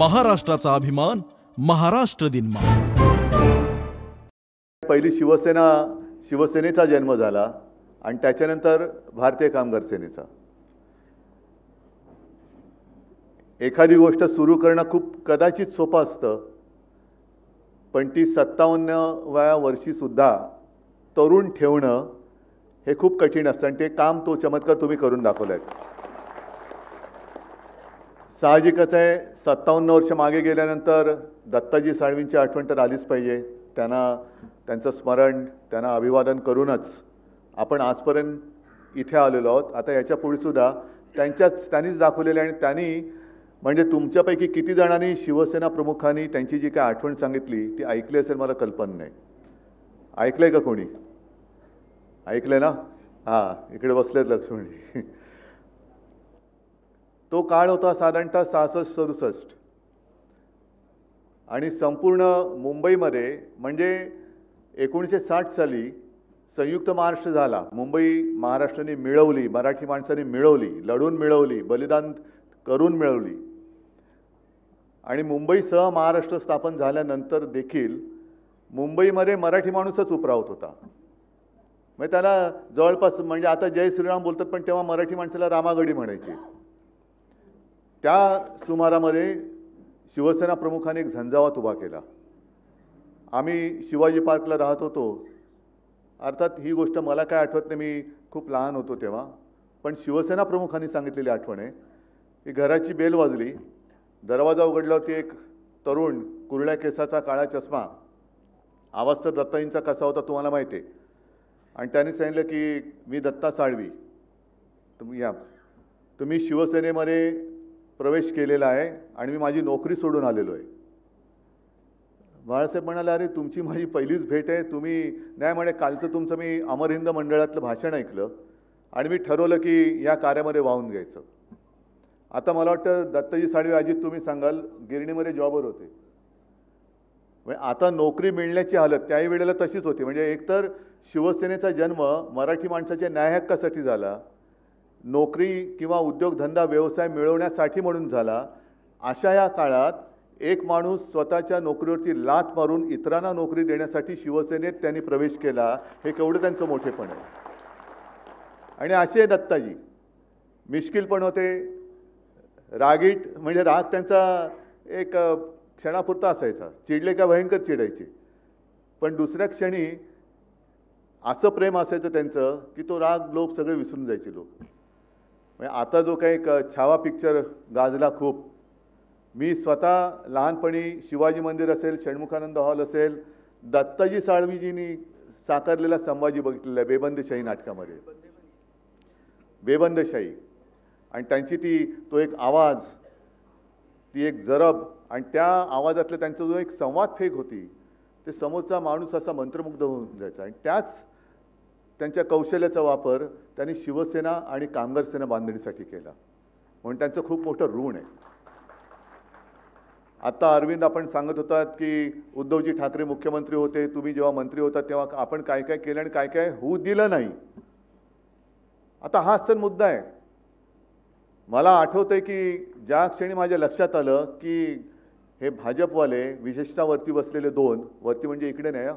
महाराष्ट्राचा अभिमान महाराष्ट्र दिन पहिली शिवसेनेचा जन्म झाला आणि त्याच्यानंतर भारतीय कामगार सेनेचा। एखादी गोष्ट सुरू करणं खूप कदाचित सोपं असतं, पण ती 57व्या वर्षी सुद्धा तरुण ठेवणं हे खूप कठीण असतं आणि ते काम, तो चमत्कार तुम्ही करून दाखवलाय। साहजिकच आहे, 57 वर्ष मागे गेल्यानंतर दत्ताजी साळवींची आठवण तर आलीच पाहिजे। त्यांचं स्मरण, त्यांना अभिवादन करूनच आपण आजपर्यंत इथे आलेलो आहोत। आता याच्या पुढे सुद्धा त्यांनीच दाखवलेले, आणि त्यांनी म्हणजे तुमच्यापैकी किती जणांनी शिवसेना प्रमुखांनी त्यांची जी काय आठवण सांगितली ती ऐकली असेल मला कल्पना नाही। ऐकलंय का कोणी? ऐकलंय ना? हां, इकडे बसलेत लक्ष्मणजी। तो काळ होता साधारणतः 66-67 आणि संपूर्ण मुंबईमध्ये म्हणजे 1960 साली संयुक्त महाराष्ट्र झाला। मुंबई महाराष्ट्राने मिळवली, मराठी माणसांनी मिळवली, लढून मिळवली, बलिदान करून मिळवली। आणि मुंबईसह महाराष्ट्र स्थापन झाल्यानंतर देखील मुंबईमध्ये मराठी माणूसच उतरावत होता। म्हणजे त्याला जवळपास म्हणजे आता जय श्रीराम बोलतात, पण तेव्हा मराठी माणसाला रामागडी म्हणायचे। त्या सुमारामध्ये शिवसेना प्रमुखाने एक झंझावात उभा केला। आम्ही शिवाजी पार्कला राहत होतो। अर्थात ही गोष्ट मला काय आठवत नाही, मी खूप लहान होतो तेव्हा, पण शिवसेना प्रमुखांनी सांगितलेली आठवण आहे की घराची बेल वाजली, दरवाजा उघडल्यावरती एक तरुण, कुरळ्या केसाचा, काळा चष्मा, आवाज तर दत्ताजींचा कसा होता तुम्हाला माहिती आहे, आणि त्यांनी सांगितलं की मी दत्ता साळवी, तुम्ही शिवसेनेमध्ये प्रवेश केलेला आहे आणि मी माझी नोकरी सोडून आलेलो आहे। बाळासाहेब म्हणाले, अरे तुमची माझी पहिलीच भेट आहे, तुम्ही नाही म्हणे, कालचं तुमचं मी अमर हिंद मंडळातलं भाषण ऐकलं आणि मी ठरवलं की या कार्यामध्ये वाहून घ्यायचं। आता मला वाटतं दत्ताजी साळवी अजित तुम्ही सांगाल, गिरणीमध्ये जॉबवर होते, म्हणजे आता नोकरी मिळण्याची हालत त्याही वेळेला तशीच होती। म्हणजे एकतर शिवसेनेचा जन्म मराठी माणसाच्या न्याय हक्कासाठी झाला, नोकरी किंवा उद्योगधंदा व्यवसाय मिळवण्यासाठी म्हणून झाला। अशा या काळात एक माणूस स्वतःच्या नोकरीवरती लाथ मारून इतरांना नोकरी देण्यासाठी शिवसेनेत त्यांनी प्रवेश केला, हे केवढं त्यांचं मोठेपण आहे। आणि असे दत्ताजी मिश्किल पण होते, रागीट, म्हणजे राग त्यांचा एक क्षणापुरता असायचा, चिडले का भयंकर चिडायचे, पण दुसऱ्या क्षणी असं प्रेम असायचं त्यांचं की तो राग लोक सगळे विसरून जायचे लोक। म्हणजे आता जो काही छावा पिक्चर गाजला खूप, मी स्वतः लहानपणी शिवाजी मंदिर असेल, षण्मुखानंद हॉल असेल, दत्ताजी साळवीजींनी साकारलेला संभाजी बघितलेला आहे बेबंदशाही नाटकामध्ये, बेबंदशाही, आणि त्यांची तो एक आवाज, ती एक जरब, आणि त्या आवाजातलं त्यांचा जो एक संवाद फेक होती, ते समोरचा माणूस असा मंत्रमुग्ध होऊन जायचा। आणि त्याच त्यांच्या कौशल्याचा वापर त्यांनी शिवसेना आणि कामगार सेना बांधणीसाठी केला, म्हणून त्यांचं खूप मोठं ऋण आहे। आता अरविंद आपण सांगत होतात की उद्धवजी ठाकरे मुख्यमंत्री होते, तुम्ही जेव्हा मंत्री होता तेव्हा आपण काय काय केलं आणि काय काय होऊ दिलं नाही। आता हाच तर मुद्दा आहे। मला आठवतंय की ज्या क्षणी माझ्या लक्षात आलं की हे भाजपवाले, विशेषतः वरती बसलेले दोन, वरती म्हणजे इकडे नाही,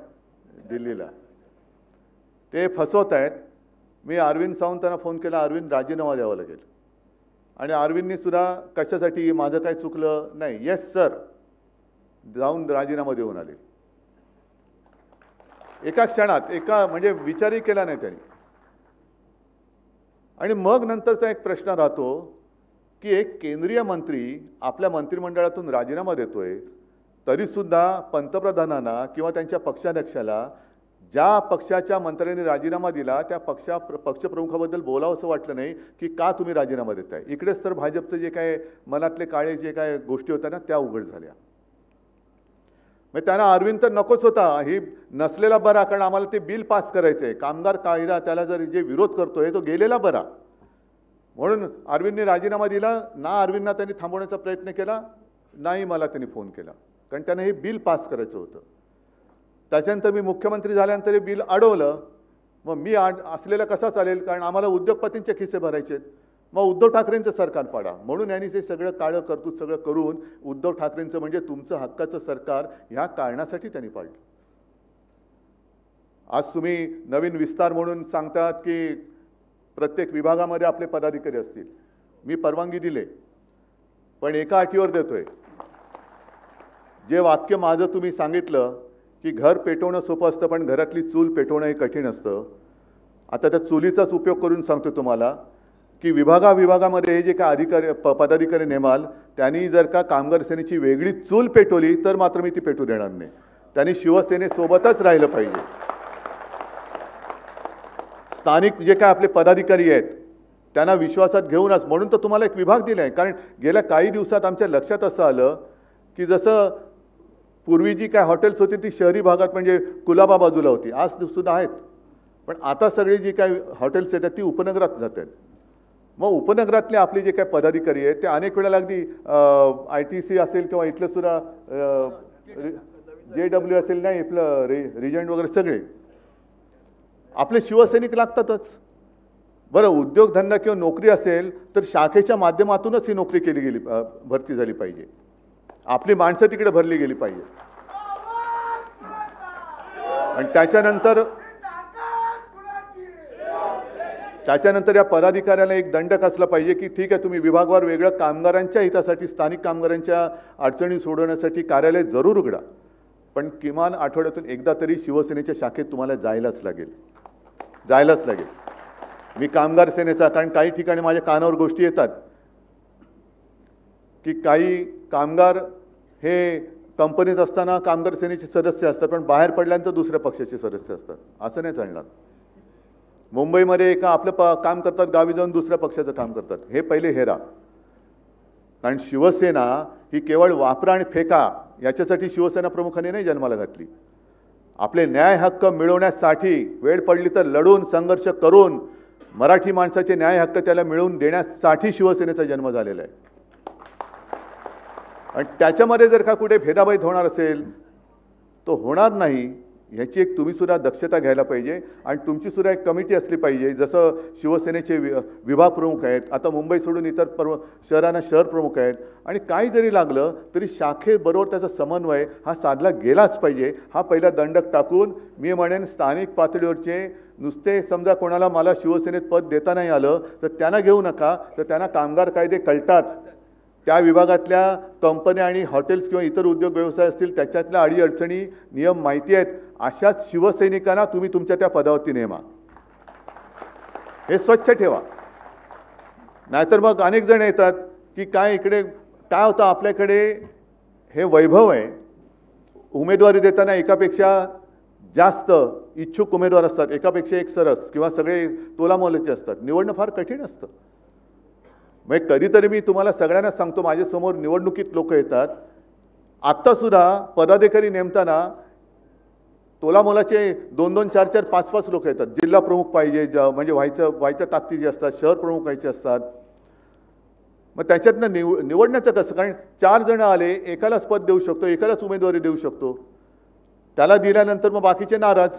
दिल्लीला, ते फसवत आहेत, मी अरविंद सावंतांना फोन केला, अरविंद राजीनामा द्यावा लागेल। आणि अरविंदनी सुद्धा कशासाठी, माझं काय चुकलं नाही, येस सर, जाऊन राजीनामा देऊन आले एका क्षणात, म्हणजे विचारही केला नाही त्यांनी। आणि मग नंतरचा एक प्रश्न राहतो की एक केंद्रीय मंत्री आपल्या मंत्रिमंडळातून राजीनामा देतोय, तरी सुद्धा पंतप्रधानांना किंवा त्यांच्या पक्षाध्यक्षाला ज्या पक्षाच्या मंत्र्यांनी राजीनामा दिला त्या पक्षप्रमुखाबद्दल बोलावं असं वाटलं नाही की का तुम्ही राजीनामा देताय। इकडेच तर भाजपचं जे काय मनातले काळे जे काय गोष्टी होत्या ना त्या उघड झाल्या। मग त्यांना अरविंद तर नकोच होता, ही नसलेला बरा, कारण आम्हाला ते बिल पास करायचंय, कामगार कायदा, त्याला जर जे विरोध करतोय तो गेलेला बरा, म्हणून अरविंदने राजीनामा दिला ना। अरविंदना त्यांनी थांबवण्याचा प्रयत्न केला नाही, मला त्यांनी फोन केला, कारण त्यांना हे बिल पास करायचं होतं। त्याच्यानंतर मी मुख्यमंत्री झाल्यानंतर हे बिल अडवलं, मग मी असलेलं कसा चालेल, कारण आम्हाला उद्योगपतींचे खिसे भरायचे, मग उद्धव ठाकरेंचं सरकार पाडा. म्हणून यांनी ते सगळं काळं कर्तृत्व सगळं करून उद्धव ठाकरेंचं म्हणजे तुमचं हक्काचं सरकार ह्या कारणासाठी त्यांनी पाडलं. आज तुम्ही नवीन विस्तार म्हणून सांगतात की प्रत्येक विभागामध्ये आपले पदाधिकारी असतील. मी परवानगी दिले, पण एका अटीवर देतोय. जे वाक्य माझं तुम्ही सांगितलं की घर पेटवणं सोपं असतं पण घरातली चूल पेटवणं हे कठीण असतं. आता त्या चुलीचाच उपयोग करून सांगतो तुम्हाला की विभागामध्ये जे काय अधिकारी पदाधिकारी नेमाल त्यांनी जर का कामगार सेनेची वेगळी चूल पेटवली तर मात्र मी ती पेटू देणार नाही. त्यांनी शिवसेनेसोबतच राहिलं पाहिजे. स्थानिक जे काय आपले पदाधिकारी आहेत त्यांना विश्वासात घेऊनच, म्हणून तर तुम्हाला एक विभाग दिलाय. कारण गेल्या काही दिवसात आमच्या लक्षात असं आलं की जसं पूर्वी जी काय हॉटेल्स होती ती शहरी भागात म्हणजे कुलाबा बाजूला होती, आज सुद्धा आहेत, पण आता सगळी जी काय हॉटेल्स येतात ती उपनगरात जातात. मग उपनगरातले आपले जे काय पदाधिकारी आहेत ते अनेक वेळेला अगदी ITC असेल किंवा इथलं सुद्धा JW असेल, नाही इथलं रिजंट वगैरे सगळे आपले शिवसैनिक लागतातच. बरं, उद्योगधंदा किंवा नोकरी असेल तर शाखेच्या माध्यमातूनच ही नोकरी केली गेली, भरती झाली पाहिजे. आपली माणसं तिकडे भरली गेली पाहिजे. आणि त्याच्यानंतर या पदाधिकाऱ्याला एक दंडक असला पाहिजे की ठीक आहे, तुम्ही विभागवार वेगळं कामगारांच्या हितासाठी, स्थानिक कामगारांच्या अडचणी सोडवण्यासाठी कार्यालय जरूर उघडा, पण किमान आठवड्यातून एकदा तरी शिवसेनेच्या शाखेत तुम्हाला जायलाच लागेल. मी कामगार सेनेचा, कारण काही ठिकाणी माझ्या कानावर गोष्टी येतात की काही कामगार हे कंपनीत असताना कामगार सेनेचे सदस्य असतात पण बाहेर पडल्यानंतर दुसऱ्या पक्षाचे सदस्य असतात. असं नाही चालणार. मुंबईमध्ये एका आपलं काम करतात, गावी जाऊन दुसऱ्या पक्षाचं काम करतात. हे पहिले हेरा. कारण शिवसेना ही केवळ वापरा आणि फेका याच्यासाठी शिवसेना प्रमुखांनी नाही जन्माला घातली. आपले न्याय हक्क मिळवण्यासाठी वेळ पडली तर लढून संघर्ष करून मराठी माणसाचे न्याय हक्क त्याला मिळवून देण्यासाठी शिवसेनेचा जन्म झालेला आहे. आणि त्याच्यामध्ये जर का कुठे भेदाभेद होणार असेल तो होणार नाही, ह्याची एक तुम्ही सुद्धा दक्षता घ्यायला पाहिजे. आणि तुमची सुद्धा एक कमिटी असली पाहिजे. जसं शिवसेनेचे विभाग प्रमुख आहेत, आता मुंबई सोडून इतर शहरांना शहर प्रमुख आहेत, आणि काही जरी लागलं तरी शाखेबरोबर त्याचा समन्वय हा साधला गेलाच पाहिजे. हा पहिला दंडक टाकून मी म्हणेन स्थानिक पातळीवरचे नुसते समजा कोणाला मला शिवसेनेत पद देता नाही आलं तर त्यांना घेऊ नका, तर त्यांना कामगार कायदे कळतात, त्या विभागातल्या कंपन्या आणि हॉटेल्स किंवा इतर उद्योग व्यवसाय असतील त्याच्यातल्या अडीअडचणी नियम माहिती आहेत, अशाच शिवसैनिकांना तुम्ही तुमच्या त्या पदावरती नेमा. हे स्वच्छ ठेवा. नाहीतर मग अनेक जण येतात की काय इकडे काय होतं, आपल्याकडे हे वैभव आहे, उमेदवारी देताना एकापेक्षा जास्त इच्छुक उमेदवार असतात, एकापेक्षा एक सरस किंवा सगळे तोलामोलाचे असतात. निवडणं फार कठीण असतं. मग कधीतरी मी तुम्हाला सगळ्यांना सांगतो, माझ्यासमोर निवडणुकीत लोक येतात, आत्तासुद्धा पदाधिकारी नेमताना तोलामोलाचे 2-2, 4-4, 5-5 लोक येतात. जिल्हा प्रमुख पाहिजे, म्हणजे व्हायच्या ताकदीचे असतात, शहर प्रमुख व्हायचे असतात. मग त्याच्यातनं निवडण्याचं कसं? कारण 4 जण आले, एकालाच पद देऊ शकतो, एकालाच उमेदवारी देऊ शकतो. त्याला दिल्यानंतर मग बाकीचे नाराज.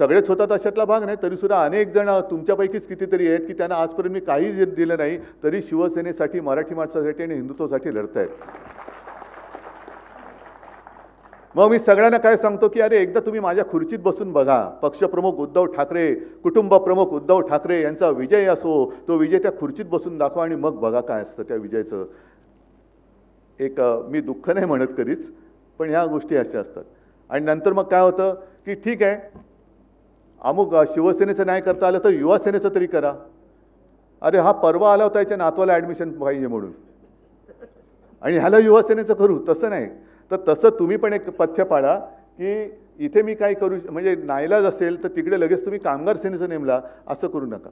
सगळेच होतात अशातला भाग नाही, तरी सुद्धा अनेक जण तुमच्यापैकीच कितीतरी आहेत की त्यांना आजपर्यंत मी काही दिलं नाही तरी शिवसेनेसाठी, मराठी माणसासाठी आणि हिंदुत्वासाठी लढतायत. मग मी सगळ्यांना काय सांगतो की अरे एकदा तुम्ही माझ्या खुर्चीत बसून बघा. पक्षप्रमुख उद्धव ठाकरे, कुटुंब प्रमुख उद्धव ठाकरे यांचा विजय असो, तो विजय त्या खुर्चीत बसून दाखवा आणि मग बघा काय असतं त्या विजयाचं. एक मी दुःख नाही म्हणत कधीच, पण ह्या गोष्टी अशा असतात. आणि नंतर मग काय होतं की ठीक आहे, अमुक शिवसेनेचं नाही करता आलं तर युवा सेनेचं तरी करा. अरे हा परवा आला होता याच्या नातवाला ॲडमिशन पाहिजे म्हणून, आणि ह्याला युवा सेनेचं करू. तसं नाही. तर तसं तुम्ही पण एक पथ्य पाळा की इथे मी काय करू, म्हणजे नाईलाज असेल तर तिकडे लगेच तुम्ही कामगार सेनेचं नेमला, असं करू नका.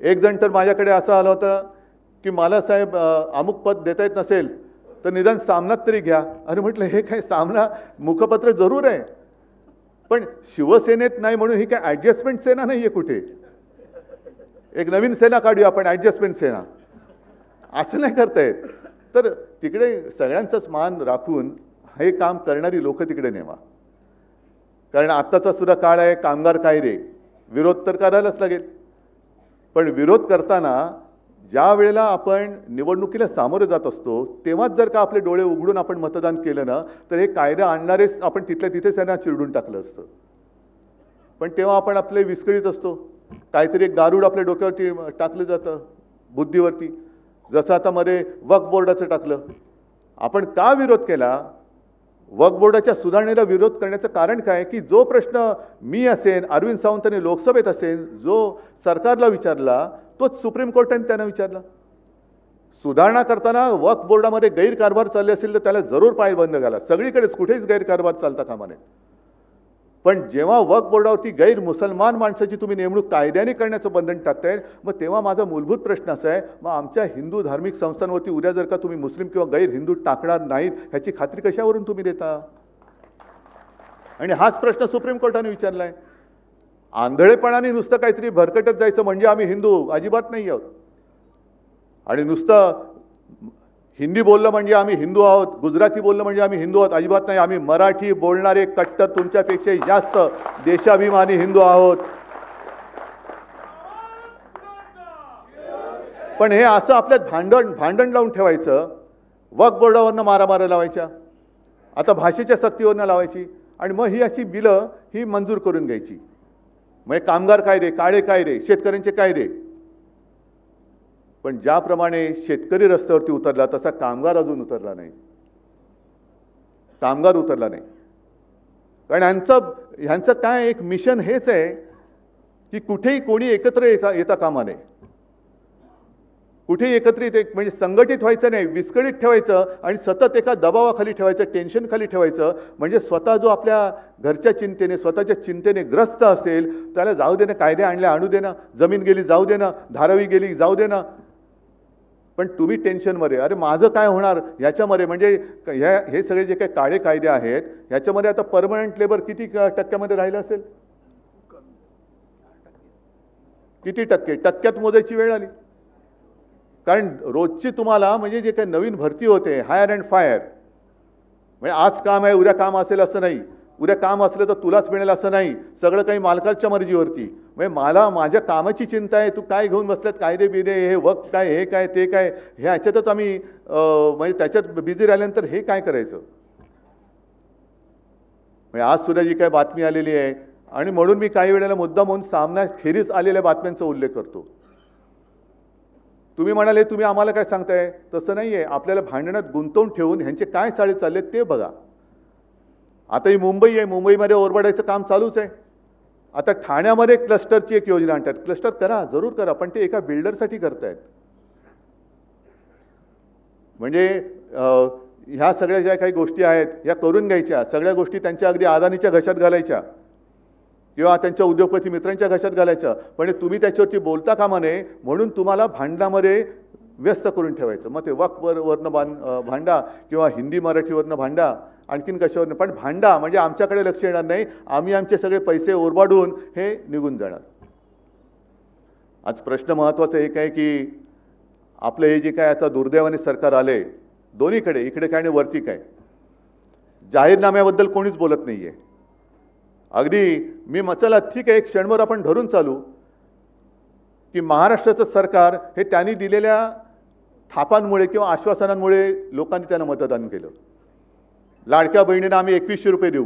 एक जण तर माझ्याकडे असं आलं होतं की मला साहेब अमुक पद देता येत नसेल तर निदान सामनात तरी घ्या. अरे म्हटलं हे काय सामना, मुखपत्र जरूर आहे पण शिवसेनेत नाही म्हणून ही काय ॲडजस्टमेंट सेना नाही आहे कुठे. एक नवीन सेना काढूया आपण, ॲडजस्टमेंट सेना. असं नाही करता येत. तर तिकडे सगळ्यांचाच मान राखून हे काम करणारी लोक तिकडे नेमा. कारण आत्ताचा सुद्धा काळ आहे, कामगार कायदे, विरोध तर करायलाच लागेल. पण विरोध करताना ज्या वेळेला आपण निवडणुकीला सामोरे जात असतो तेव्हाच जर का आपले डोळे उघडून आपण मतदान केलं ना तर हे कायदे आणणारेच आपण तिथल्या तिथेच त्यांना चिरडून टाकलं असतं. पण तेव्हा आपण आपले विस्कळीत असतो, काहीतरी एक गारूड आपल्या डोक्यावरती टाकलं जातं, बुद्धीवरती. जसं आता मध्ये वक्फ बोर्डाचं टाकलं. आपण का विरोध केला? वक्फ बोर्डाच्या सुधारणेला विरोध करण्याचं कारण काय की जो प्रश्न मी असेन, अरविंद सावंतांनी लोकसभेत असेल, जो सरकारला विचारला तोच सुप्रीम कोर्टाने त्यांना विचारला. सुधारणा करताना वक्फ बोर्डामध्ये गैरकारभार चालले असेल तर त्याला जरूर पायबंद घाला. सगळीकडेच कुठेच गैरकारभार चालता कामा नये. पण जेव्हा वक्फ बोर्डावरती गैर मुसलमान माणसाची तुम्ही नेमणूक कायद्याने करण्याचं बंधन टाकताय, मग तेव्हा माझा मूलभूत प्रश्न असा आहे, मग आमच्या हिंदू धार्मिक संस्थांवरती उद्या जर का तुम्ही मुस्लिम किंवा गैर हिंदू टाकणार नाहीत ह्याची खात्री कशावरून तुम्ही देता? आणि हाच प्रश्न सुप्रीम कोर्टाने विचारलाय. आंधळेपणाने नुसतं काहीतरी भरकटत जायचं म्हणजे आम्ही हिंदू अजिबात नाही आहोत. आणि नुसतं हिंदी बोललं म्हणजे आम्ही हिंदू आहोत, गुजराती बोललं म्हणजे आम्ही हिंदू आहोत अजिबात नाही. आम्ही मराठी बोलणारे कट्टर तुमच्यापेक्षाही जास्त देशाभिमानी हिंदू आहोत. पण हे असं आपल्यात भांडण लावून ठेवायचं, वक्फ बोर्डावरनं मारामारा लावायच्या, आता भाषेच्या सक्तीवरनं लावायची आणि मग ही अशी बिलं ही मंजूर करून घ्यायची. म्हणजे कामगार कायदे, काळे कायदे, शेतकऱ्यांचे कायदे. पण ज्याप्रमाणे शेतकरी रस्त्यावरती उतरला तसा कामगार अजून उतरला नाही. कामगार उतरला नाही. कारण ह्यांचं काय एक मिशन हेच आहे की कुठेही कोणी एकत्र येता कामा नये. कुठेही एकत्रित म्हणजे संघटित व्हायचं नाही, विस्कळीत ठेवायचं आणि सतत एका दबावाखाली ठेवायचं, टेन्शन खाली ठेवायचं. म्हणजे स्वतः जो आपल्या घरच्या चिंतेने, स्वतःच्या चिंतेने ग्रस्त असेल त्याला जाऊ देणं, कायदे आणले आणू देणं, जमीन गेली जाऊ देणं, धारावी गेली जाऊ देणं. पण तुम्ही टेन्शनमध्ये, अरे माझं काय होणार ह्याच्यामध्ये. म्हणजे हे सगळे जे काही काळे कायदे आहेत ह्याच्यामध्ये आता परमनंट लेबर किती टक्क्यामध्ये राहिलं असेल? किती टक्के? टक्क्यात मोजायची वेळ आली. कारण रोजची तुम्हाला म्हणजे जे काही नवीन भरती होते, हायर अँड फायर, म्हणजे आज काम आहे उद्या काम असेल असं नाही, उद्या काम असलं तर तुलाच मिळेल असं नाही, सगळं काही मालकाच्या मर्जीवरती. म्हणजे मला माझ्या कामाची चिंता आहे, तू काय घेऊन बसल्यात कायदे बिदे, हे वक्त काय, हे काय ते काय, ह्याच्यातच आम्ही म्हणजे त्याच्यात बिझी राहिल्यानंतर हे काय करायचं. म्हणजे आज सुद्धा जी काय बातमी आलेली आहे आणि म्हणून मी काही वेळेला मुद्दाम म्हणून सामन्याखेरीज आलेल्या बातम्यांचा उल्लेख करतो. तुम्ही म्हणाले तुम्ही आम्हाला काय सांगताय, तसं नाहीये. आपल्याला भांडणात गुंतवून ठेवून ह्यांचे काय चाळे चालले ते बघा. आता ही मुंबई आहे, मुंबईमध्ये ओरबाडायचं काम चालूच आहे. आता ठाण्यामध्ये क्लस्टरची एक योजना आणतात. क्लस्टर करा, जरूर करा, पण ते एका बिल्डरसाठी करतायत. म्हणजे ह्या सगळ्या ज्या काही गोष्टी आहेत ह्या करून घ्यायच्या, सगळ्या गोष्टी त्यांच्या अगदी अदानीच्या घशात घालायच्या किंवा त्यांच्या उद्योगपती मित्रांच्या घशात घालायचं. पण तुम्ही त्याच्यावरती बोलता कामा नये म्हणून तुम्हाला भांडणामध्ये व्यस्त करून ठेवायचं. मग ते वक्फवरनं भांडा किंवा हिंदी मराठीवरनं भांडा, आणखीन कशावरनं पण भांडा, म्हणजे आमच्याकडे लक्ष येणार नाही, आम्ही आमचे सगळे पैसे ओरबाडून हे निघून जाणार. आज प्रश्न महत्त्वाचा एक आहे की आपलं हे जे काय आता दुर्दैवाने सरकार आले, दोन्हीकडे, इकडे काय आणि वरती काय, जाहीरनाम्याबद्दल कोणीच बोलत नाहीये. अगदी मी चला ठीक आहे, एक क्षणभर आपण धरून चालू की महाराष्ट्राचं सरकार हे त्यांनी दिलेल्या थापांमुळे किंवा आश्वासनांमुळे लोकांनी त्यांना मतदान केलं. लाडक्या बहिणींना आम्ही 2100 रुपये देऊ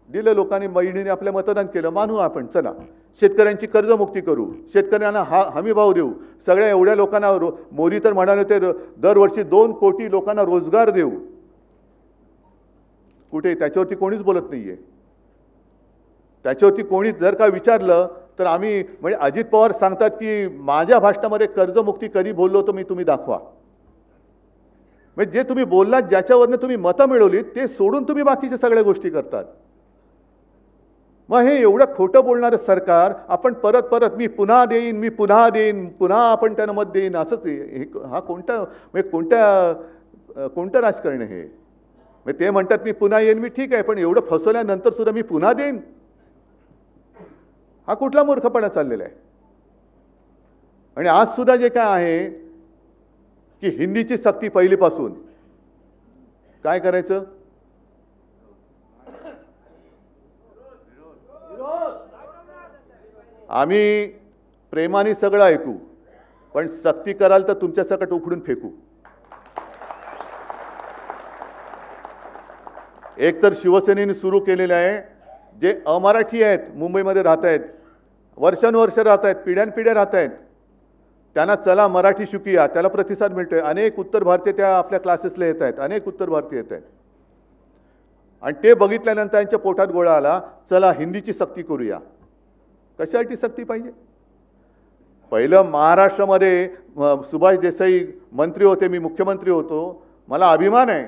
दिलं, लोकांनी बहिणीने आपलं मतदान केलं, मानू आपण. चला, शेतकऱ्यांची कर्जमुक्ती करू, शेतकऱ्यांना हमी भाव देऊ, सगळ्या एवढ्या लोकांना मोदी तर म्हणाले ते दरवर्षी 2 कोटी लोकांना रोजगार देऊ. कुठे त्याच्यावरती कोणीच बोलत नाहीये. त्याच्यावरती कोणी जर का विचारलं तर आम्ही म्हणजे अजित पवार सांगतात की माझ्या भाषणामध्ये कर्जमुक्ती कधी बोललो तर तुम्ही दाखवा. म्हणजे जे तुम्ही बोललात, ज्याच्यावरनं तुम्ही मतं मिळवलीत ते सोडून तुम्ही बाकीच्या सगळ्या गोष्टी करतात. मग हे एवढं खोटं बोलणारं सरकार आपण परत परत मी पुन्हा देईन, मी पुन्हा देईन, पुन्हा आपण त्यांना मत देईन, असंच हा कोणता म्हणजे कोणतं राजकारण हे. म्हणजे ते म्हणतात मी पुन्हा येईन, मी ठीक आहे, पण एवढं फसवल्यानंतर सुद्धा मी पुन्हा देईन, हा कुठला मूर्खपणा चाललेला आहे. आणि आज सुद्धा जे काय आहे की हिंदीची सक्ती पहिलीपासून काय करायचं, आम्ही प्रेमाने सगळं ऐकू, पण सक्ती कराल तर तुमच्या सकट उखडून फेकू. एक तर शिवसेनेने सुरू केलेले आहे, जे अमराठी आहेत, मुंबईमध्ये राहत आहेत, वर्षानुवर्ष राहत आहेत, पिढ्यानपिढ्या राहत आहेत, त्यांना चला मराठी शिकूया, त्याला प्रतिसाद मिळतोय. अनेक उत्तर भारतीय त्या आपल्या क्लासेसला येत आहेत, अनेक उत्तर भारतीय येत आहेत. आणि ते बघितल्यानंतर त्यांच्या पोटात गोळा आला, चला हिंदीची सक्ती करूया. कशासाठी सक्ती पाहिजे? पहिलं महाराष्ट्रामध्ये सुभाष देसाई मंत्री होते, मी मुख्यमंत्री होतो. मला अभिमान आहे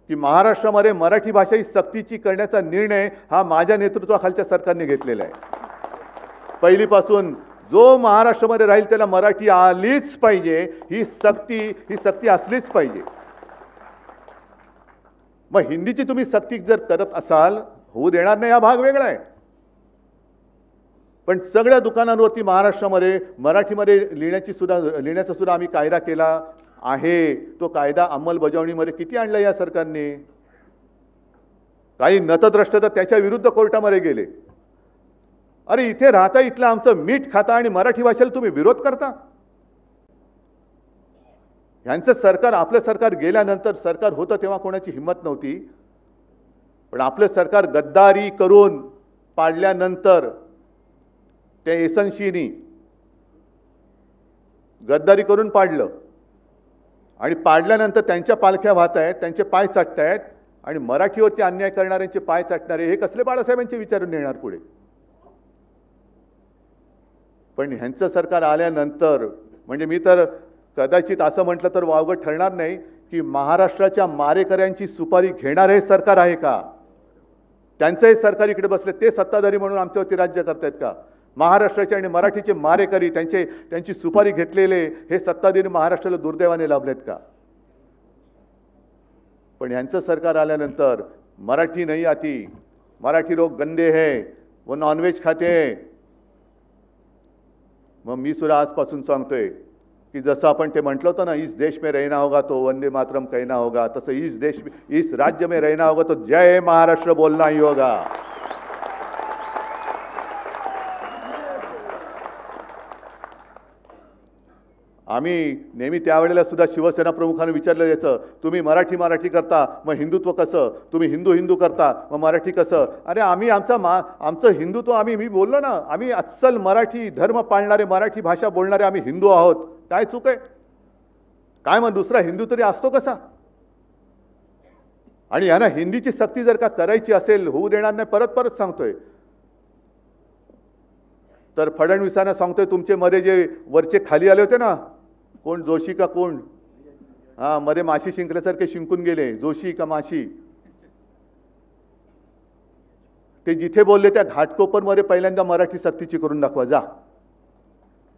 की महाराष्ट्रामध्ये मराठी भाषा ही सक्तीची करण्याचा निर्णय हा माझ्या नेतृत्वाखालच्या सरकारने घेतलेला आहे. पहिलीपासून जो महाराष्ट्रामध्ये राहील त्याला मराठी आलीच पाहिजे, ही सक्ती असलीच पाहिजे. मग हिंदीची तुम्ही सक्ती जर करत असाल, होऊ देणार नाही हा भाग वेगळा आहे. पण सगळ्या दुकानांवरती महाराष्ट्रामध्ये मराठीमध्ये लिहिण्याचा सुद्धा आम्ही कायदा केला आहे. तो कायदा अंमलबजावणीमध्ये किती आणला या सरकारने? काही नतद्रष्ट तर त्याच्या विरुद्ध कोर्टामध्ये गेले. अरे इथे राहता, इथलं आमचं मीठ खाता आणि मराठी भाषेला तुम्ही विरोध करता. यांचं सरकार, आपलं सरकार गेल्यानंतर, सरकार होतं तेव्हा कोणाची हिंमत नव्हती, पण आपलं सरकार गद्दारी करून पाडल्यानंतर त्या एसनशीनी गद्दारी करून पाडलं आणि पाडल्यानंतर त्यांच्या पालख्या वाहत आहेत, त्यांचे पाय चाटतायत आणि मराठीवरती अन्याय करणाऱ्यांचे पाय चाटणारे हे कसले बाळासाहेबांचे विचारून नेणार पुढे? पण ह्यांचं सरकार आल्यानंतर, म्हणजे मी तर कदाचित असं म्हटलं तर वावगं ठरणार नाही की महाराष्ट्राच्या मारेकऱ्यांची सुपारी घेणार हे सरकार आहे का? त्यांचं हे सरकार इकडे बसले, ते सत्ताधारी म्हणून आमच्यावरती राज्य करतायत का? महाराष्ट्राचे आणि मराठीचे मारेकरी, त्यांची सुपारी घेतलेले हे सत्ताधारी महाराष्ट्राला दुर्दैवाने लाभलेत का? पण यांचं सरकार आल्यानंतर मराठी नहीं आती, मराठी लोग गंदे हैं, वो नॉनव्हेज खाते हैं. मग मी सुद्धा आजपासून सांगतोय की जसं आपण ते म्हटलं होतं ना, इस देश में रहना होगा तो वंदे मातरम कहना होगा, तसं इस राज्य में रहना होगा तो जय महाराष्ट्र बोलना ही होगा. आम्ही नेहमी त्यावेळेला सुद्धा शिवसेना प्रमुखांना विचारलं जायचं, तुम्ही मराठी करता, मग हिंदुत्व कसं? तुम्ही हिंदू करता, मग मराठी कसं? अरे आम्ही आमचं हिंदुत्व, मी बोललो ना, आम्ही अस्सल मराठी धर्म पाळणारे, मराठी भाषा बोलणारे आम्ही हिंदू आहोत. काय चूक आहे? काय मग दुसरा हिंदू तरी असतो कसा? आणि यांना हिंदीची सक्ती जर का करायची असेल, होऊ देणार नाही. परत सांगतोय, तर फडणवीसांना सांगतोय, तुमचे मध्ये जे वरचे खाली आले होते ना, कोण जोशी का कोण, मध्ये माशी शिंकल्यासारखे शिंकून गेले, जोशी का माशी, ते जिथे बोलले त्या घाटकोपरमध्ये पहिल्यांदा मराठी सक्तीची करून दाखवा. जा,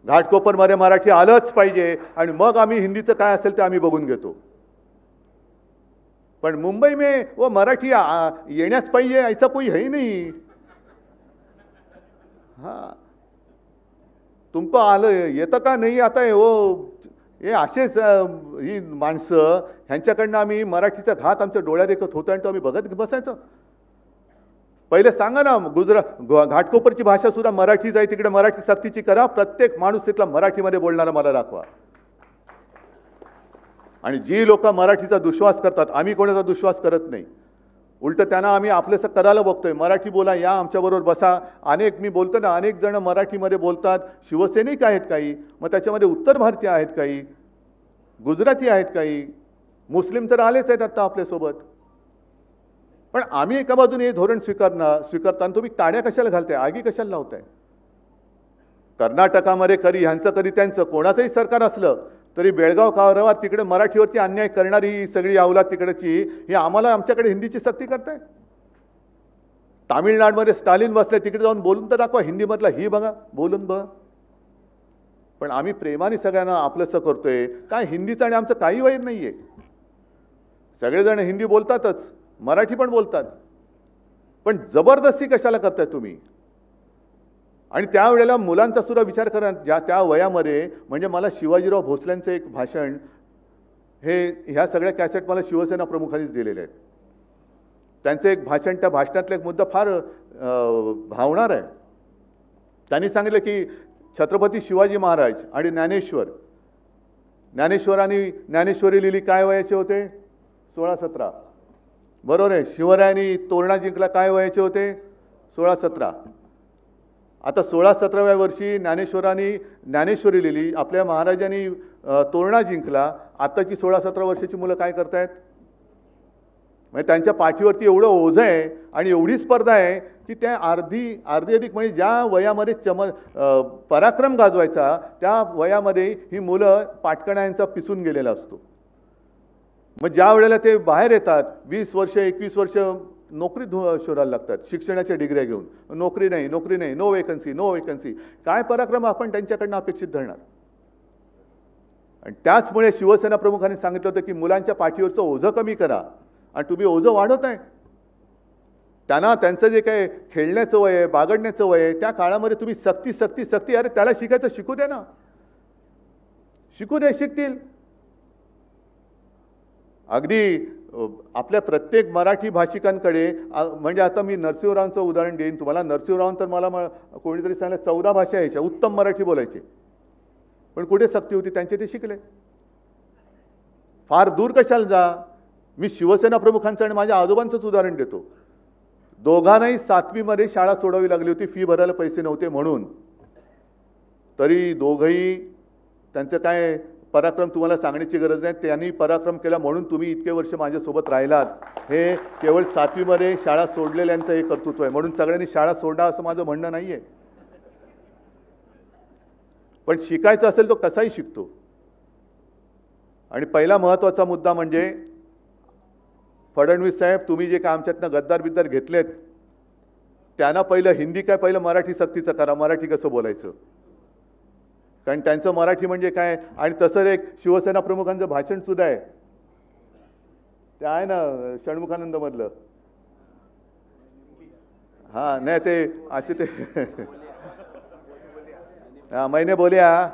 घाटकोपरमध्ये मराठी आलंच पाहिजे आणि मग आम्ही हिंदीचं काय असेल ते आम्ही बघून घेतो. पण मुंबई में वो मराठी येण्याच पाहिजे ऐसा कोई है ही नहीं. तुमको आलं येतं का नाही आता हे असेच ही माणसं, ह्यांच्याकडनं आम्ही मराठीचा घात आमच्या डोळ्यात देखत होता आणि तो आम्ही बघत बसायचं. पहिले सांगा ना, घाटकोपरची भाषा सुद्धा मराठीच आहे, तिकडे मराठी सक्तीची करा. प्रत्येक माणूस तिथला मराठीमध्ये बोलणारा मला दाखवा. आणि जी लोक मराठीचा दुश्वास करतात, आम्ही कोणाचा दुश्वास करत नाही, उलट त्यांना आम्ही आपलंसं करायला बघतोय. मराठी बोला, या आमच्याबरोबर बसा. मी बोलतो ना, अनेक जण मराठीमध्ये बोलतात. शिवसैनिक आहेत काही, मग त्याच्यामध्ये उत्तर भारतीय आहेत काही, गुजराती आहेत काही, मुस्लिम तर आलेच आहेत आता आपल्यासोबत. पण आम्ही एका बाजूने हे धोरण स्वीकारताना तुम्ही टाळ्या कशाला घालताय, आगी कशाला लावताय? कर्नाटकामध्ये ह्यांचं कधी त्यांचं कोणाचंही सरकार असलं तरी बेळगाव कारावार तिकडे मराठीवरती अन्याय करणारी सगळी अवलाद तिकडची ही आमच्याकडे हिंदीची सक्ती करताय. तामिळनाडूमध्ये स्टालिन बसले, तिकडे जाऊन बोलून तर दाखवा हिंदीमधला, ही बघा बोलून बघा. पण आम्ही प्रेमाने सगळ्यांना आपलंसं करतोय. काय हिंदीचं आणि आमचं काही वैर नाहीये. सगळेजण हिंदी बोलतातच, मराठी पण बोलतात, पण जबरदस्ती कशाला करताय तुम्ही? आणि त्यावेळेला मुलांचा सुद्धा विचार करा. त्या वयामध्ये, म्हणजे मला शिवाजीराव भोसल्यांचं एक भाषण, ह्या सगळ्या कॅसेट मला शिवसेना प्रमुखांनीच दिलेले आहेत. त्यांचं एक भाषण, त्या भाषणातला एक मुद्दा फार भावणार आहे. त्यांनी सांगितलं की छत्रपती शिवाजी महाराज आणि ज्ञानेश्वरांनी ज्ञानेश्वरी लिहिली काय वयाचे होते? 16-17. बरोबर आहे. शिवरायांनी तोरणा जिंकला काय वयाचे होते? 16-17. आता 16-17व्या वर्षी ज्ञानेश्वरांनी ज्ञानेश्वरी लिहिली, आपल्या महाराजांनी तोरणा जिंकला. आताची 16-17 वर्षाची मुलं काय करतायत? म्हणजे त्यांच्या पाठीवरती एवढं ओझं आहे आणि एवढी स्पर्धा आहे की त्या अर्धी अधिक म्हणजे ज्या वयामध्ये पराक्रम गाजवायचा त्या वयामध्ये ही मुलं पाटकण्यांचा पिसून गेलेला असतो. मग ज्या वेळेला ते बाहेर येतात 20 वर्ष 21 वर्ष नोकरी शोधायला लागतात शिक्षणाच्या डिग्र्या घेऊन. नोकरी नाही, नो वेकन्सी. काय पराक्रम आपण त्यांच्याकडनं अपेक्षित धरणार? आणि त्याचमुळे शिवसेना प्रमुखांनी सांगितलं होतं की मुलांच्या पाठीवरचं ओझं कमी करा. आणि तुम्ही ओझं वाढवत आहे. त्यांना त्यांचं जे काही खेळण्याचं वय आहे, बागडण्याचं वय आहे, त्या काळामध्ये तुम्ही सक्ती अरे त्याला शिकायचं शिकू द्या ना. शिकतील. अगदी आपल्या प्रत्येक मराठी भाषिकांकडे म्हणजे आता मी नरसिंहरावांचं उदाहरण देईन तुम्हाला. नरसिंहराव तर मला कोणीतरी सांगितलं 14 भाषा यायच्या, उत्तम मराठी बोलायचे, पण कुठे सक्ती होती त्यांचे? ते शिकले. फार दूर कशाला जा. मी शिवसेना प्रमुखांचं आणि माझ्या आजोबांचंच उदाहरण देतो. दोघांनाही 7वी मध्ये शाळा सोडावी लागली होती, फी भरायला पैसे नव्हते म्हणून. तरी दोघंही त्यांचं काय पराक्रम तुम्हाला सांगण्याची गरज नाही. त्यांनी पराक्रम केला म्हणून तुम्ही इतके वर्ष माझ्यासोबत राहिलात. हे केवळ 7वी मध्ये शाळा सोडलेल्यांचं हे कर्तृत्व आहे. म्हणून सगळ्यांनी शाळा सोडा असं माझं म्हणणं नाहीये. पण शिकायचं असेल तो कसाही शिकतो. आणि पहिला महत्त्वाचा मुद्दा म्हणजे फडणवीस साहेब, तुम्ही जे काय आमच्यातनं गद्दार घेतलेत त्यांना पहिलं हिंदी काय पहिलं मराठी सक्तीचं करा. मराठी कसं बोलायचं, कारण त्यांचं मराठी म्हणजे काय. आणि तसं एक शिवसेना प्रमुखांचं भाषण सुद्धा आहे, ते आहे ना षण्मुखानंद मधलं. हा नाही ते असे ते हा मैंने बोलिया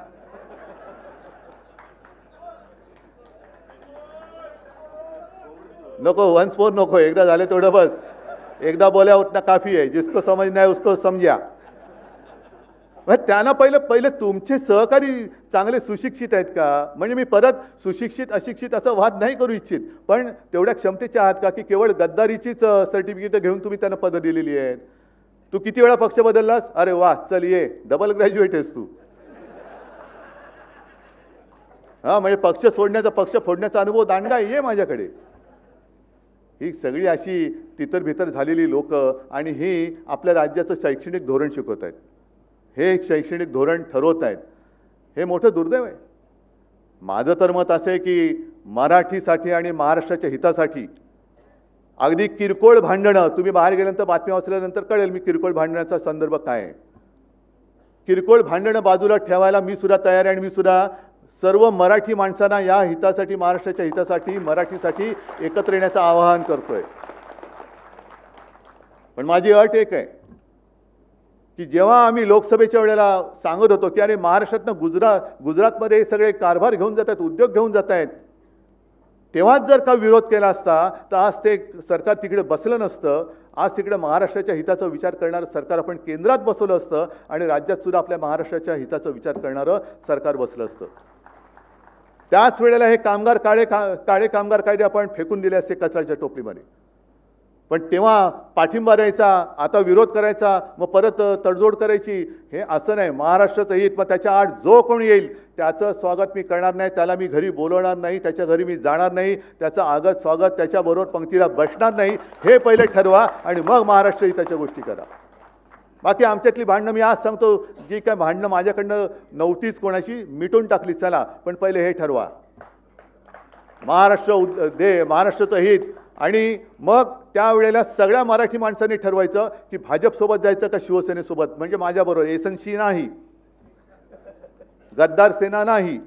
नको, वन्स मोर नको, एकदा झाले तेवढं बस. एकदा बोल्या उतना काफी आहे. जिसको समझना है उसको समजा. त्यांना पहिलं तुमचे सहकारी चांगले सुशिक्षित आहेत का? म्हणजे मी परत सुशिक्षित अशिक्षित असं वाद नाही करू इच्छित, पण तेवढ्या क्षमतेचे आहात का की केवळ गद्दारीचीच सर्टिफिकेट घेऊन तुम्ही त्यांना पदं दिलेली आहेत? तू किती वेळा पक्ष बदललास? अरे वा, चल ये, डबल ग्रॅज्युएट आहेस तू. हा म्हणजे पक्ष सोडण्याचा पक्ष फोडण्याचा अनुभव दांडगा आहे माझ्याकडे. ही सगळी अशी तितर भीतर झालेली लोक आणि ही आपल्या राज्याचं शैक्षणिक धोरण शिकवत आहेत. हे एक शैक्षणिक धोरण ठरवत आहेत. हे मोठं दुर्दैव आहे. माझं तर मत असं आहे की मराठीसाठी आणि महाराष्ट्राच्या हितासाठी अगदी किरकोळ भांडणं, तुम्ही बाहेर गेल्यानंतर बातम्या वाचल्यानंतर कळेल मी किरकोळ भांडण्याचा संदर्भ काय आहे. किरकोळ भांडणं बाजूला ठेवायला मी सुद्धा तयार आहे. आणि मी सुद्धा सर्व मराठी माणसांना या हितासाठी, महाराष्ट्राच्या हितासाठी, मराठीसाठी एकत्र येण्याचं आवाहन करतोय. पण माझी अट एक आहे की जेव्हा आम्ही लोकसभेच्या वेळेला सांगत होतो की अरे महाराष्ट्रातनं गुजरातमध्ये सगळे कारभार घेऊन जात आहेत, उद्योग घेऊन जात आहेत, तेव्हाच जर का विरोध केला असता तर आज ते सरकार तिकडे बसलं नसतं. आज तिकडे महाराष्ट्राच्या हिताचा विचार करणारं सरकार आपण केंद्रात बसवलं असतं आणि राज्यात सुद्धा आपल्या महाराष्ट्राच्या हिताचा विचार करणारं सरकार बसलं असतं. त्याच वेळेला हे काळे कामगार कायदे आपण फेकून दिले असते कचऱ्याच्या टोपलीमध्ये. पण तेव्हा पाठिंबा द्यायचा, आता विरोध करायचा, मग परत तडजोड करायची. हे असं नाही. महाराष्ट्राचं हित, मग त्याच्या आड जो कोणी येईल त्याचं स्वागत मी करणार नाही, त्याला मी घरी बोलवणार नाही, त्याच्या घरी मी जाणार नाही, त्याचं आगत स्वागत त्याच्याबरोबर पंक्तीला बसणार नाही. हे पहिले ठरवा आणि मग महाराष्ट्र हिताच्या गोष्टी करा. बाकी आमच्यातली भांडणं मी आज सांगतो, जी काय भांडणं माझ्याकडनं नव्हतीच कोणाशी, मिटून टाकली. चला, पण पहिले हे ठरवा महाराष्ट्राचं हित. आणि मग त्यावेळेला सगळ्या मराठी माणसांनी ठरवायचं की भाजपसोबत जायचं का शिवसेनेसोबत. म्हणजे माझ्याबरोबर एसनशी नाही, गद्दार सेना नाही,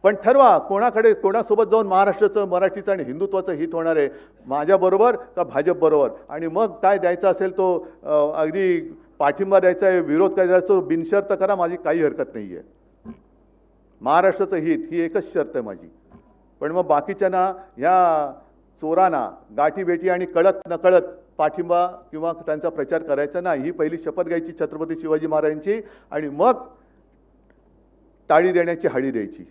पण ठरवा कोणासोबत जाऊन महाराष्ट्राचं, मराठीचं आणि हिंदुत्वाचं हित होणार आहे, माझ्याबरोबर का भाजप बरोबर. आणि मग काय द्यायचा असेल तो अगदी पाठिंबा द्यायचा आहे, विरोध करायचा तो बिनशर्त करा, माझी काही हरकत नाही आहे. महाराष्ट्राचं हित ही एकच शर्त आहे माझी. पण मग बाकीच्यांना ह्या चोरांना गाठीभेटी आणि कळत नकळत पाठिंबा किंवा त्यांचा प्रचार करायचा नाही. ही पहिली शपथ घ्यायची छत्रपती शिवाजी महाराजांची आणि मग टाळी देण्याची हाळी द्यायची.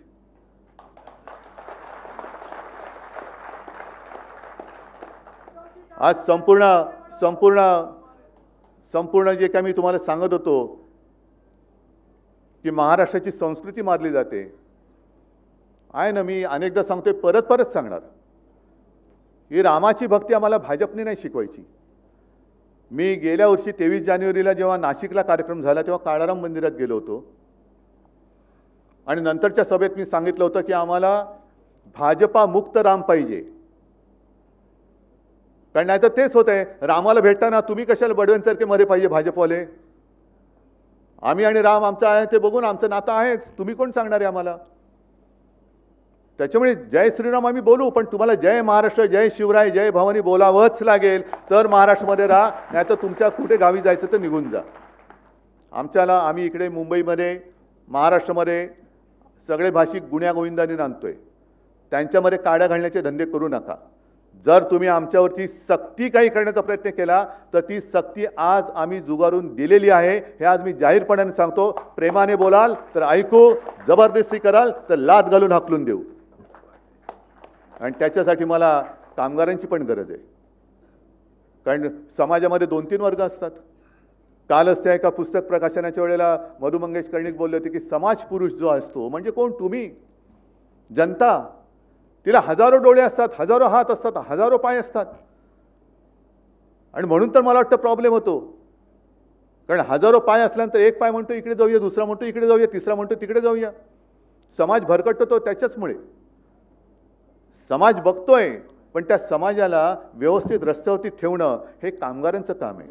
आज संपूर्ण जे काय मी तुम्हाला सांगत होतो की महाराष्ट्राची संस्कृती मारली जाते आहे ना. मी अनेकदा सांगतोय, परत सांगणार, ही रामाची भक्ती आम्हाला भाजपने नाही शिकवायची. मी गेल्या वर्षी 23 जानेवारीला जेव्हा नाशिकला कार्यक्रम झाला तेव्हा काळाराम मंदिरात गेलो होतो आणि नंतरच्या सभेत मी सांगितलं होतं की आम्हाला भाजपा मुक्त राम पाहिजे. कारण नाही तर तेच होत आहे, रामाला भेटताना तुम्ही कशाला बडव्यांसारखे मरे पाहिजे भाजपवाले. आम्ही आणि राम आमचं आहे ते बघून आमचं नातं आहेच, तुम्ही कोण सांगणार आहे आम्हाला. त्याच्यामुळे जय श्रीराम आम्ही बोलू, पण तुम्हाला जय महाराष्ट्र, जय शिवराय, जय भवानी बोलावंच लागेल. तर महाराष्ट्रामध्ये राहा, नाही तर तुमच्या कुठे गावी जायचं तर निघून जा. आम्ही इकडे मुंबईमध्ये महाराष्ट्रामध्ये सगळे भाषिक गुण्यागोविंदाने नांदतोय. त्यांच्यामध्ये काड्या घालण्याचे धंदे करू नका. जर तुम्ही आमच्यावरती सक्ती काही करण्याचा प्रयत्न केला तर ती सक्ती आज आम्ही जुगारून दिलेली आहे. हे आज मी जाहीरपणाने सांगतो. प्रेमाने बोलाल तर ऐकू, जबरदस्ती कराल तर लाथ घालून हाकलून देऊ. आणि त्याच्यासाठी मला कामगारांची पण गरज आहे. कारण समाजामध्ये 2-3 वर्ग असतात. कालच त्या एका पुस्तक प्रकाशनाच्या वेळेला मधु मंगेश कर्णिक बोलले होते की समाज पुरुष जो असतो म्हणजे कोण, तुम्ही जनता. तिला हजारो डोळे असतात, हजारो हात असतात, हजारो पाय असतात. आणि म्हणून तर मला वाटतं प्रॉब्लेम होतो. कारण हजारो पाय असल्यानंतर एक पाय म्हणतो इकडे जाऊया, दुसरा म्हणतो इकडे जाऊया, तिसरा म्हणतो तिकडे जाऊया. समाज भरकटतो तो त्याच्याचमुळे. समाज बघतोय, पण त्या समाजाला व्यवस्थित रस्त्यावरती ठेवणं हे कामगारांचं काम आहे.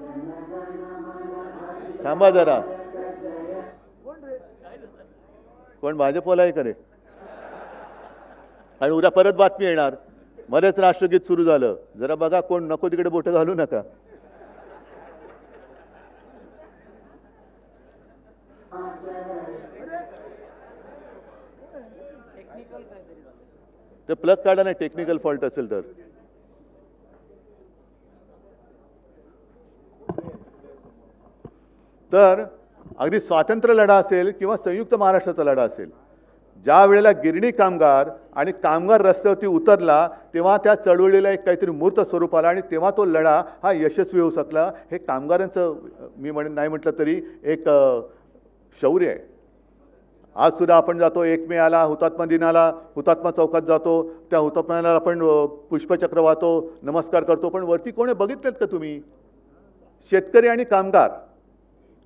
थांबा जरा, कोण भाजपवाला आहे का रे? आणि उद्या परत बातमी येणार, मध्येच राष्ट्रगीत सुरू झालं. जरा बघा, कोण नको तिकडे बोटं घालू नका. ते प्लग काढा नाही, टेक्निकल फॉल्ट असेल तर अगदी स्वातंत्र्य लढा असेल किंवा संयुक्त महाराष्ट्राचा लढा असेल, ज्या वेळेला गिरणी कामगार आणि कामगार रस्त्यावरती उतरला तेव्हा त्या चळवळीला एक काहीतरी मूर्त स्वरूप आला आणि तेव्हा तो लढा हा यशस्वी होऊ शकला. हे कामगारांचं मी नाही म्हटलं तरी एक शौर्य आहे. आज सुद्धा आपण जातो 1 मे आला, हुतात्मा दिनाला हुतात्मा चौकात जातो, त्या हुतात्म्याला आपण पुष्पचक्र वाहतो, नमस्कार करतो. पण वरती कोणी बघितलेत का तुम्ही? शेतकरी आणि कामगार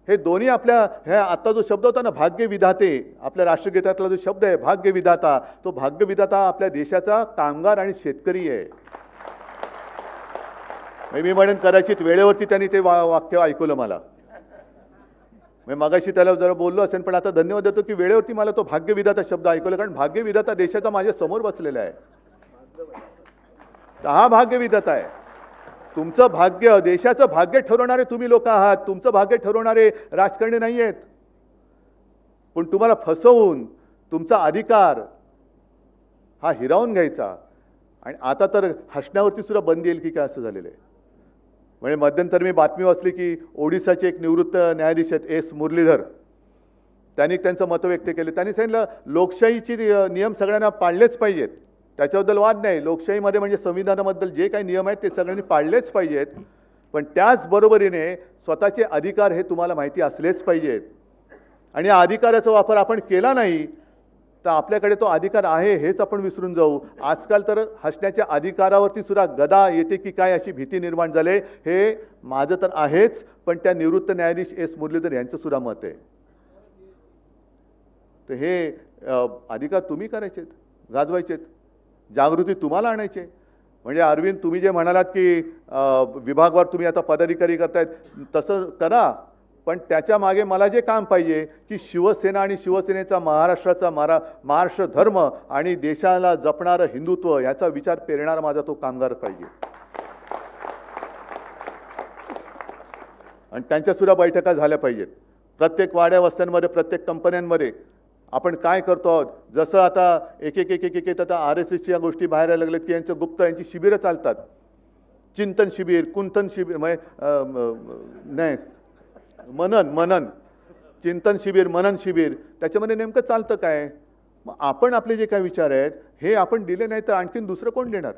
हे दोन्ही आपल्या, ह्या आता जो शब्द होता ना भाग्य विधाते, आपल्या राष्ट्रगीतातला जो शब्द आहे भाग्य विधाता, तो भाग्य विधाता आपल्या देशाचा कामगार आणि शेतकरी आहे. मी म्हणेन कदाचित वेळेवरती त्यांनी ते वाक्य ऐकवलं मला. मी मगाशी त्याला जरा बोललो असेल, पण आता धन्यवाद देतो की वेळेवरती मला तो भाग्य विधाता शब्द ऐकवला. कारण भाग्य विधाता देशाचा माझ्या समोर बसलेला आहे. हा भाग्य विधाता आहे. तुमचं भाग्य, देशाचं भाग्य ठरवणारे तुम्ही लोक आहात. तुमचं भाग्य ठरवणारे राजकारणी नाही आहेत. पण तुम्हाला फसवून तुमचा अधिकार हा हिरावून घ्यायचा. आणि आता तर हसण्यावरती सुद्धा बंदी येईल की काय असं झालेलं आहे. म्हणजे मध्यंतर मी बातमी वाचली की ओडिसाचे एक निवृत्त न्यायाधीश आहेत एस मुरलीधर, त्यांनी त्यांचं मत व्यक्त केले. त्यांनी सांगितलं लोकशाहीचे नियम सगळ्यांना पाळलेच पाहिजेत, त्याच्याबद्दल वाद नाही. लोकशाहीमध्ये म्हणजे संविधानाबद्दल जे काही नियम आहेत ते सगळ्यांनी पाळलेच पाहिजेत. पण त्याचबरोबरीने स्वतःचे अधिकार हे तुम्हाला माहिती असलेच पाहिजेत. आणि या अधिकाराचा वापर आपण केला नाही तर आपल्याकडे तो अधिकार आहे हेच आपण विसरून जाऊ. आजकाल तर हसण्याच्या अधिकारावरती सुद्धा गदा येते की काय अशी भीती निर्माण झाली. हे माझं तर आहेच, पण त्या निवृत्त न्यायाधीश एस मुरलीधर यांचं सुद्धा मत आहे. तर हे अधिकार तुम्ही करायचेत, गाजवायचेत, जागृती तुम्हाला आणायचे. म्हणजे अरविंद, तुम्ही जे म्हणालात की विभागवार तुम्ही आता पदाधिकारी करतायत, तसं करा. पण त्याच्या मागे मला जे काम पाहिजे की शिवसेना आणि शिवसेनेचा महाराष्ट्राचा महाराष्ट्र धर्म आणि देशाला जपणारं हिंदुत्व याचा विचार पेरणारा माझा तो कामगार पाहिजे. आणि त्यांच्या सुद्धा बैठका झाल्या पाहिजेत. प्रत्येक वाड्या वस्त्यांमध्ये, प्रत्येक कंपन्यांमध्ये आपण काय करतो आहोत. जसं आता एक आता RSSच्या गोष्टी बाहेर यायला लागल्यात की यांचं गुप्त यांची शिबिरं चालतात. चिंतन शिबिर, कुंतन शिबिर नाही मनन चिंतन शिबिर, मनन शिबिर, त्याच्यामध्ये नेमकं चालतं काय? मग आपण आपले जे काही विचार आहेत हे आपण दिले नाही तर आणखीन दुसरं कोण देणार?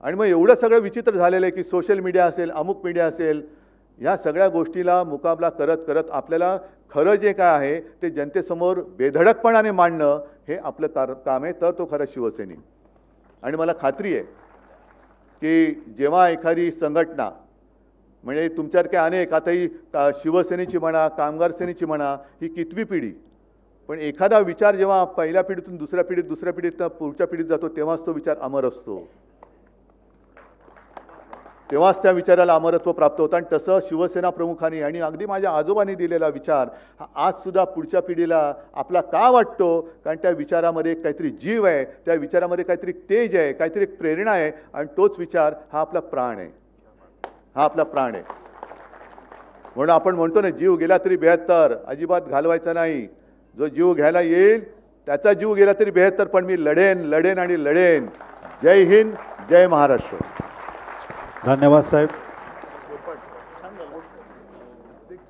आणि मग एवढं सगळं विचित्र झालेलं आहे की सोशल मीडिया असेल, अमुक मीडिया असेल, ह्या सगळ्या गोष्टीला मुकाबला करत करत आपल्याला खरं जे काय आहे ते जनतेसमोर बेधडकपणाने मांडणं हे आपलं काम आहे, तर तो खरा शिवसैनिक. आणि मला खात्री आहे की जेव्हा एखादी संघटना म्हणजे तुमच्यासारखे अनेक, आता ही शिवसेनेची म्हणा, कामगार सेनेची म्हणा, ही कितवी पिढी, पण एखादा विचार जेव्हा पहिल्या पिढीतून दुसऱ्या पिढीत, दुसऱ्या पिढीत पुढच्या पिढीत जातो तेव्हाच तो विचार अमर असतो, तेव्हाच त्या विचाराला अमरत्व प्राप्त होतं. आणि तसं शिवसेना प्रमुखांनी आणि अगदी माझ्या आजोबांनी दिलेला विचार हा आज सुद्धा पुढच्या पिढीला आपला का वाटतो? कारण त्या विचारामध्ये काहीतरी जीव आहे, त्या विचारामध्ये काहीतरी तेज आहे, काहीतरी प्रेरणा आहे, आणि तोच विचार हा आपला प्राण आहे, हा आपला प्राण आहे. म्हणून आपण म्हणतो ना, जीव गेला तरी 72, अजिबात घालवायचा नाही. जो जीव घ्यायला येईल त्याचा जीव गेला तरी 72, पण मी लढेन लढेन आणि लढेन. जय हिंद, जय महाराष्ट्र. धन्यवाद साहेब.